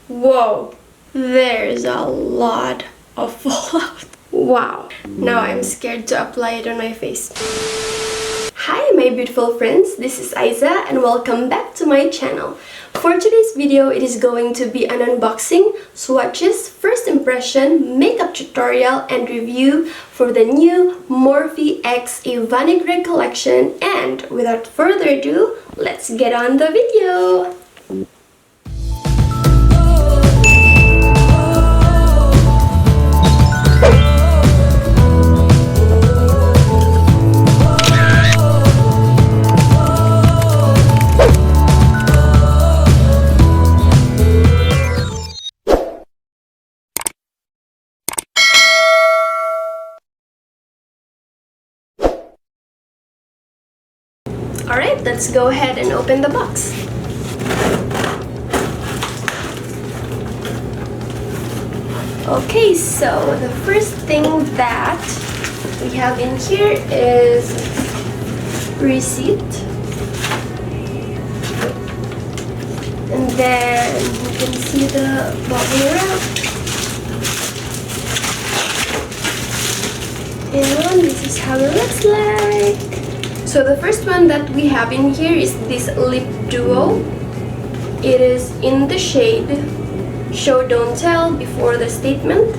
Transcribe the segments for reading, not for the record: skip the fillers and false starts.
Whoa, there's a lot of fallout. Wow, now I'm scared to apply it on my face. Hi my beautiful friends, this is Aiza and welcome back to my channel. For today's video, it is going to be an unboxing, swatches, first impression, makeup tutorial, and review for the new Morphe X Avani Gregg collection. And without further ado, let's get on the video! Alright, let's go ahead and open the box. Okay, so the first thing that we have in here is receipt. And then you can see the bubble wrap. And this is how it looks like. So the first one that we have in here is this lip duo. It is in the shade Show Don't Tell before the statement.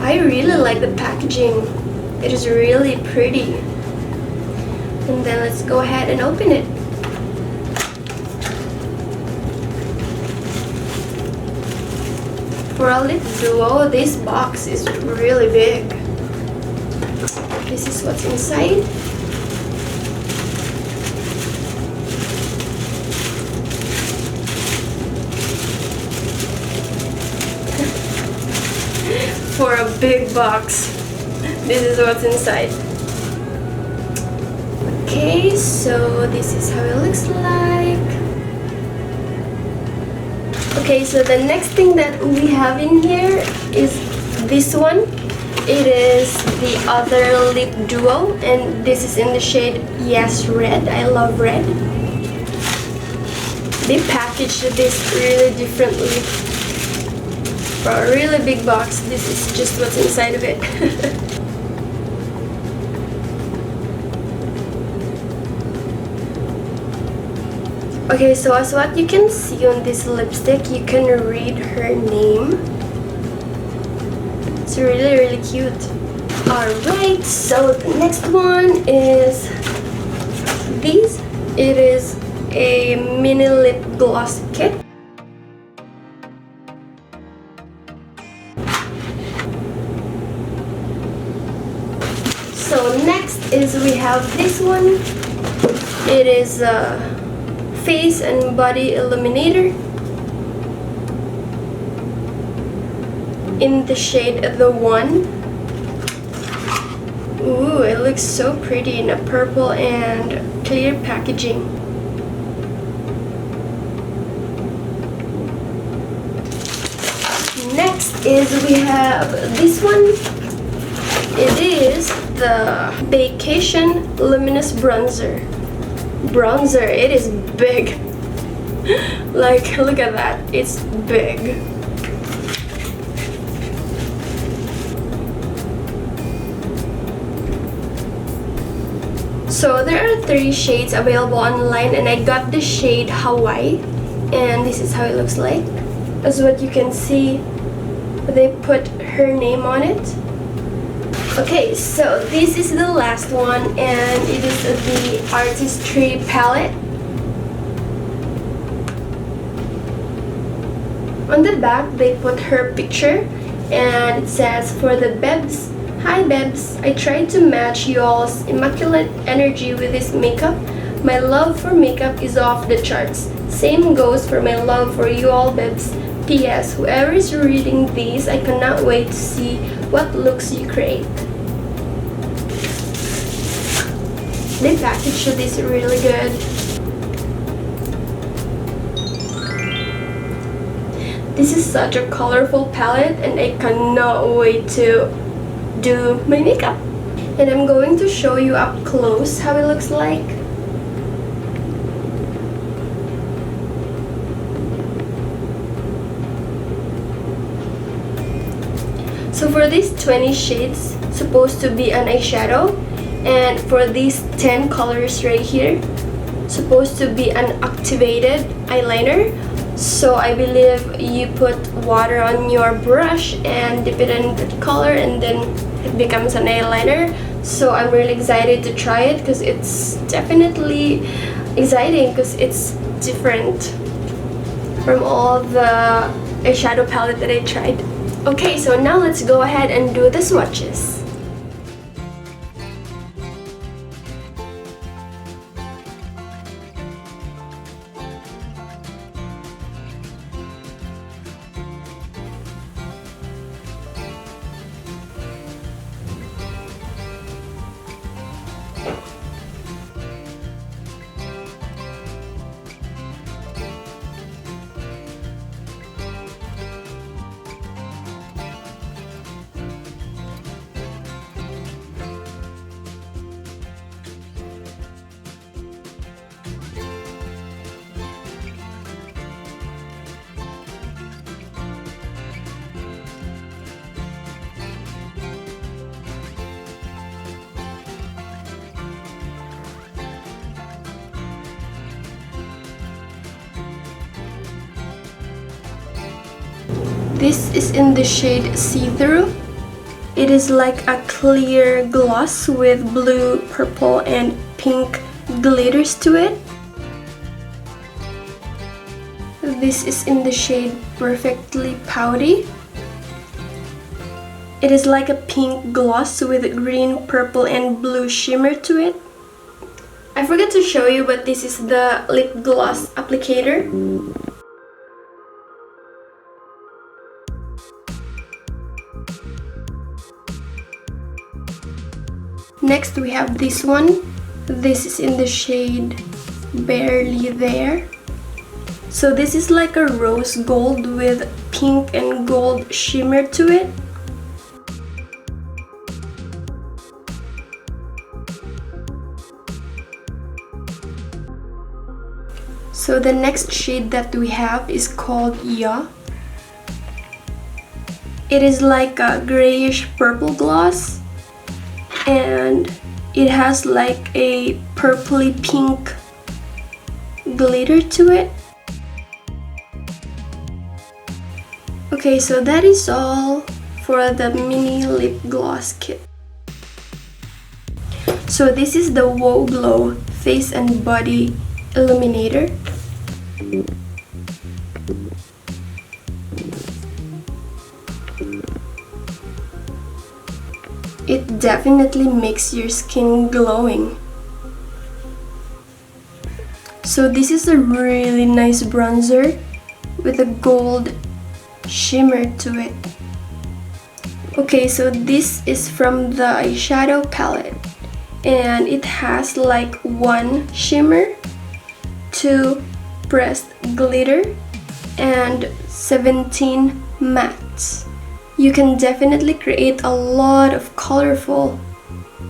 I really like the packaging. It is really pretty. And then let's go ahead and open it. For a lip duo, this box is really big. This is what's inside. For a big box, this is what's inside. Okay, so this is how it looks like. Okay, so the next thing that we have in here is this one. It is the other lip duo, and this is in the shade Yes Red. I love red. They packaged this really differently. For a really big box, this is just what's inside of it. Okay, so as what you can see on this lipstick, you can read her name. It's really cute. Alright, so the next one is this. It is a mini lip gloss kit. So next is we have this one. It is a face and body illuminator in the shade The One. Ooh, it looks so pretty in a purple and clear packaging. Next is we have this one. It is the BAECATION Luminous Bronzer. It is big. Like, look at that. It's big. So there are 3 shades available online, and I got the shade Hawaii, and this is how it looks like. As what you can see, they put her name on it. Okay, so this is the last one, and it is the ARTISTRY palette. On the back, they put her picture, and it says, for the BEBS, hi BEBS, I tried to match y'all's immaculate energy with this makeup. My love for makeup is off the charts. Same goes for my love for you all BEBS. P.S. Whoever is reading these, I cannot wait to see what looks you create. The package of this is really good. This is such a colorful palette, and I cannot wait to do my makeup. And I'm going to show you up close how it looks like. So for these 20 shades, supposed to be an eyeshadow, and for these 10 colors right here, supposed to be an activated eyeliner. So I believe you put water on your brush and dip it in that color, and then it becomes an eyeliner. So I'm really excited to try it because it's definitely exciting because it's different from all the eyeshadow palette that I tried. Okay, so now let's go ahead and do the swatches. This is in the shade See-Through. It is like a clear gloss with blue, purple, and pink glitters to it. This is in the shade Perfectly Pouty. It is like a pink gloss with green, purple, and blue shimmer to it. I forgot to show you, but this is the lip gloss applicator. Next we have this one. This is in the shade Barely There. So this is like a rose gold with pink and gold shimmer to it. So the next shade that we have is called Ya. It is like a grayish purple gloss, and it has like a purpley pink glitter to it. Okay, so that is all for the mini lip gloss kit. So this is the WOOWW Face and Body Illuminator. It definitely makes your skin glowing. So this is a really nice bronzer with a gold shimmer to it. Okay, so this is from the eyeshadow palette, and it has like 1 shimmer, 2 pressed glitter, and 17 mattes. You can definitely create a lot of colorful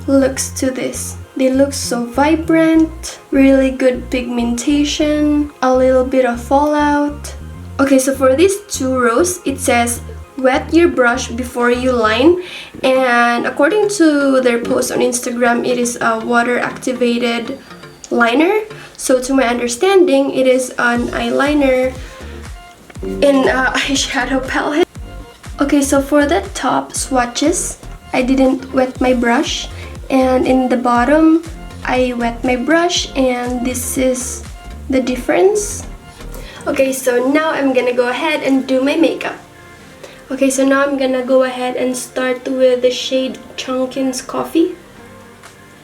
looks to this. They look so vibrant, really good pigmentation, a little bit of fallout. Okay, so for these 2 rows, it says wet your brush before you line, and according to their post on Instagram, it is a water activated liner. So to my understanding, it is an eyeliner in eyeshadow palette. Okay, so for the top swatches, I didn't wet my brush, and in the bottom, I wet my brush, and this is the difference. Okay, so now I'm gonna go ahead and do my makeup. Okay, so now I'm gonna go ahead and start with the shade Chunkin's Coffee.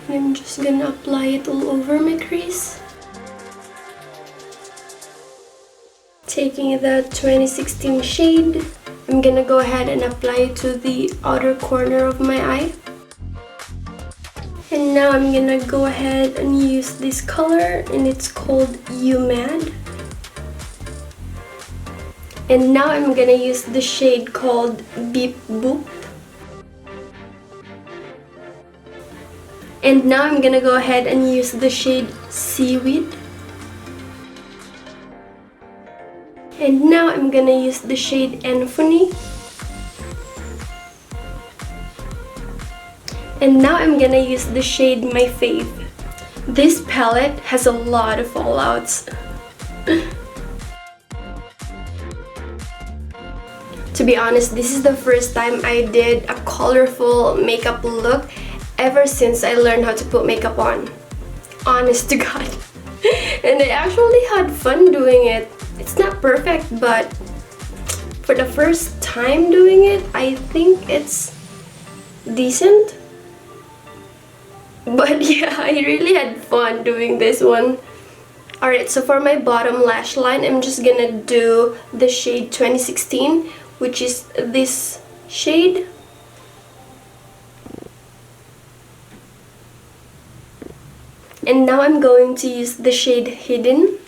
And I'm just gonna apply it all over my crease. Taking the 2016 shade, I'm gonna go ahead and apply it to the outer corner of my eye. And now I'm gonna go ahead and use this color, and it's called You Mad. And now I'm gonna use the shade called Beep Boop. And now I'm gonna go ahead and use the shade Seaweed. And now I'm gonna use the shade Anthony. And now I'm gonna use the shade My Fave. This palette has a lot of fallouts. To be honest, this is the first time I did a colorful makeup look ever since I learned how to put makeup on. Honest to God. And I actually had fun doing it. It's not perfect, but for the first time doing it, I think it's decent. But yeah, I really had fun doing this one. Alright, so for my bottom lash line, I'm just gonna do the shade 2016, which is this shade. And now I'm going to use the shade Hidden.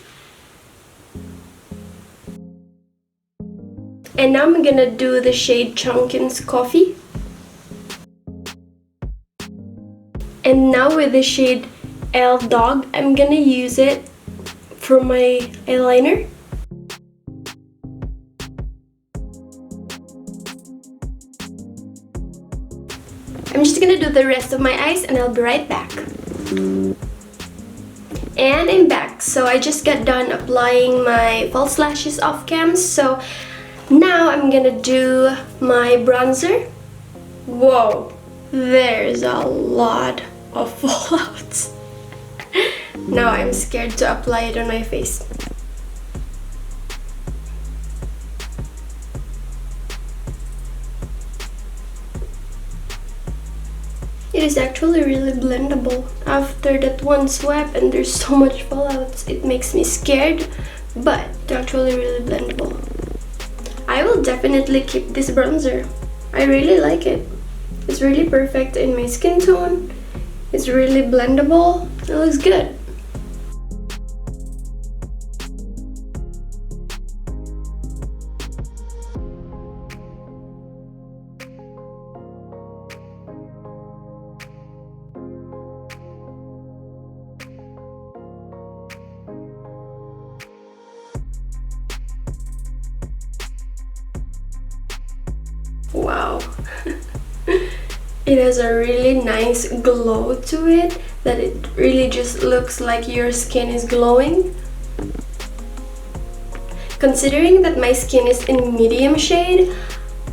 And now I'm gonna do the shade Chunkin's Coffee. And now with the shade L Dog, I'm gonna use it for my eyeliner. I'm just gonna do the rest of my eyes and I'll be right back. And I'm back. So I just got done applying my false lashes off cam. So now I'm gonna do my bronzer. Whoa, there's a lot of fallouts. Now I'm scared to apply it on my face. It is actually really blendable. After that one swipe and there's so much fallouts, it makes me scared, but it's actually really blendable. I will definitely keep this bronzer. I really like it. It's really perfect in my skin tone. It's really blendable. It looks good. Wow. It has a really nice glow to it, that it really just looks like your skin is glowing. Considering that my skin is in medium shade,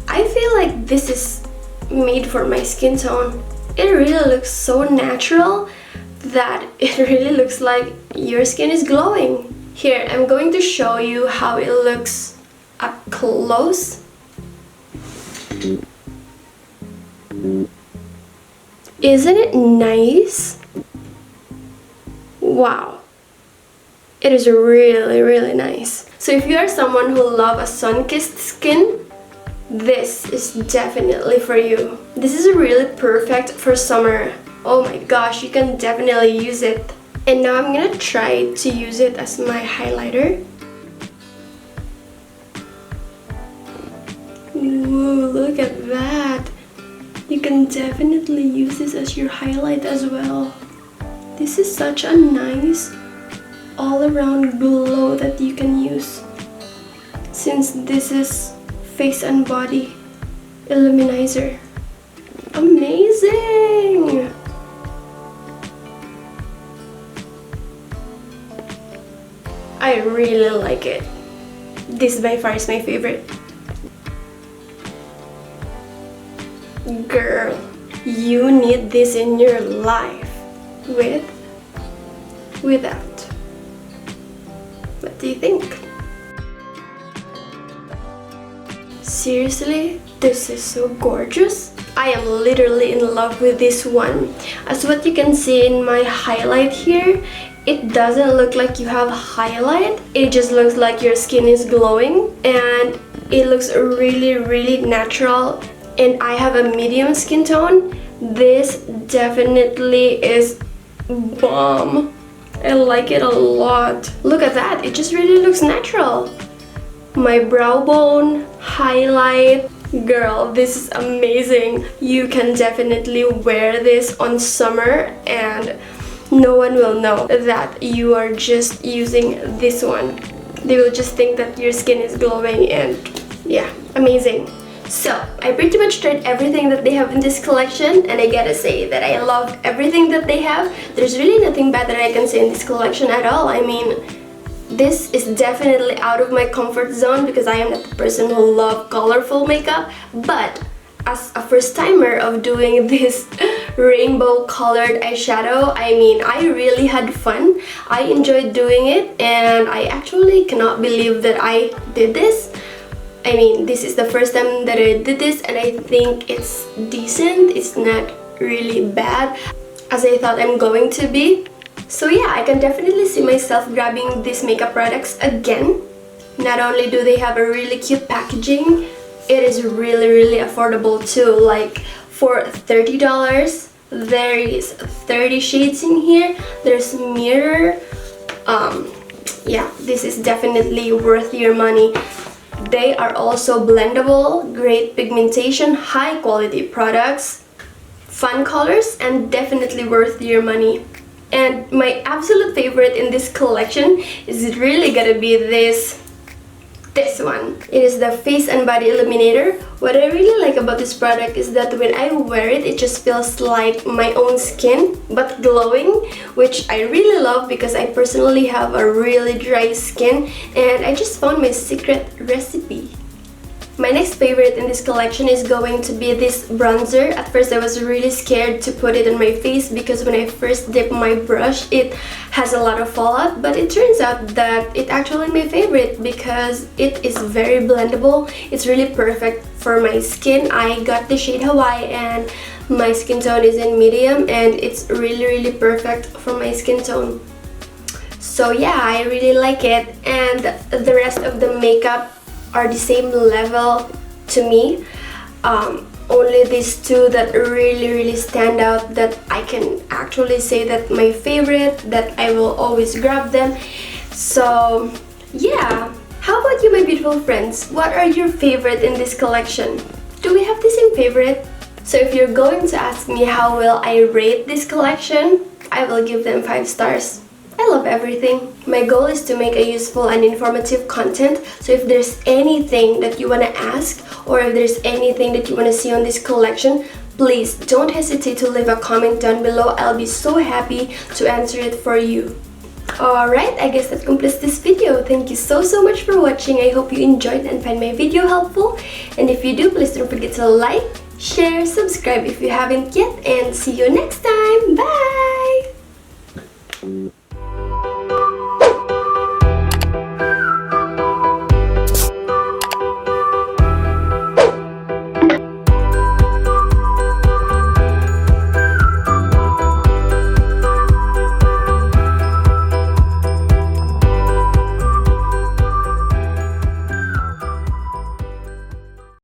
I feel like this is made for my skin tone. It really looks so natural that it really looks like your skin is glowing. Here, I'm going to show you how it looks up close. Isn't it nice? Wow. It is really, really nice. So if you are someone who loves a sun-kissed skin, this is definitely for you. This is really perfect for summer. Oh my gosh, you can definitely use it. And now I'm gonna try to use it as my highlighter. Ooh, look at that. You can definitely use this as your highlight as well. This is such a nice all-around glow that you can use. Since this is face and body illuminizer. Amazing! I really like it. This by far is my favorite. Girl, you need this in your life. With, without. What do you think? Seriously, this is so gorgeous. I am literally in love with this one. As what you can see in my highlight here, it doesn't look like you have highlight. It just looks like your skin is glowing, and it looks really, really natural. And I have a medium skin tone. This definitely is bomb. I like it a lot. Look at that, it just really looks natural. My brow bone, highlight. Girl, this is amazing. You can definitely wear this on summer and no one will know that you are just using this one. They will just think that your skin is glowing, and yeah, amazing. So, I pretty much tried everything that they have in this collection, and I gotta say that I love everything that they have. There's really nothing bad that I can say in this collection at all. I mean, this is definitely out of my comfort zone because I am not the person who loves colorful makeup, but as a first timer of doing this rainbow colored eyeshadow, I mean, I really had fun. I enjoyed doing it, and I actually cannot believe that I did this. I mean, this is the first time that I did this, and I think it's decent. It's not really bad as I thought I'm going to be. So yeah, I can definitely see myself grabbing these makeup products again. Not only do they have a really cute packaging, it is really affordable too. Like for $30, there is 30 shades in here. There's mirror. Yeah, this is definitely worth your money. They are also blendable, great pigmentation, high quality products, fun colors, and definitely worth your money. And my absolute favorite in this collection is really gonna be this one. It is the Face and Body Illuminator. What I really like about this product is that when I wear it, it just feels like my own skin, but glowing, which I really love because I personally have a really dry skin, and I just found my secret recipe. My next favorite in this collection is going to be this bronzer. At first I was really scared to put it on my face because when I first dip my brush, it has a lot of fallout, but it turns out that it's actually my favorite because it is very blendable. It's really perfect for my skin. I got the shade Hawaii, and my skin tone is in medium, and it's really perfect for my skin tone. So yeah, I really like it, and the rest of the makeup are the same level to me. Only these two that really stand out, that I can actually say that my favorite, that I will always grab them. So yeah, how about you, my beautiful friends? What are your favorite in this collection? Do we have the same favorite? So if you're going to ask me how will I rate this collection, I will give them 5 stars. I love everything. My goal is to make a useful and informative content, so if there's anything that you want to ask, or if there's anything that you want to see on this collection, please don't hesitate to leave a comment down below. I'll be so happy to answer it for you. Alright, I guess that completes this video. Thank you so much for watching. I hope you enjoyed and find my video helpful. And if you do, please don't forget to like, share, subscribe if you haven't yet, and see you next time. Bye!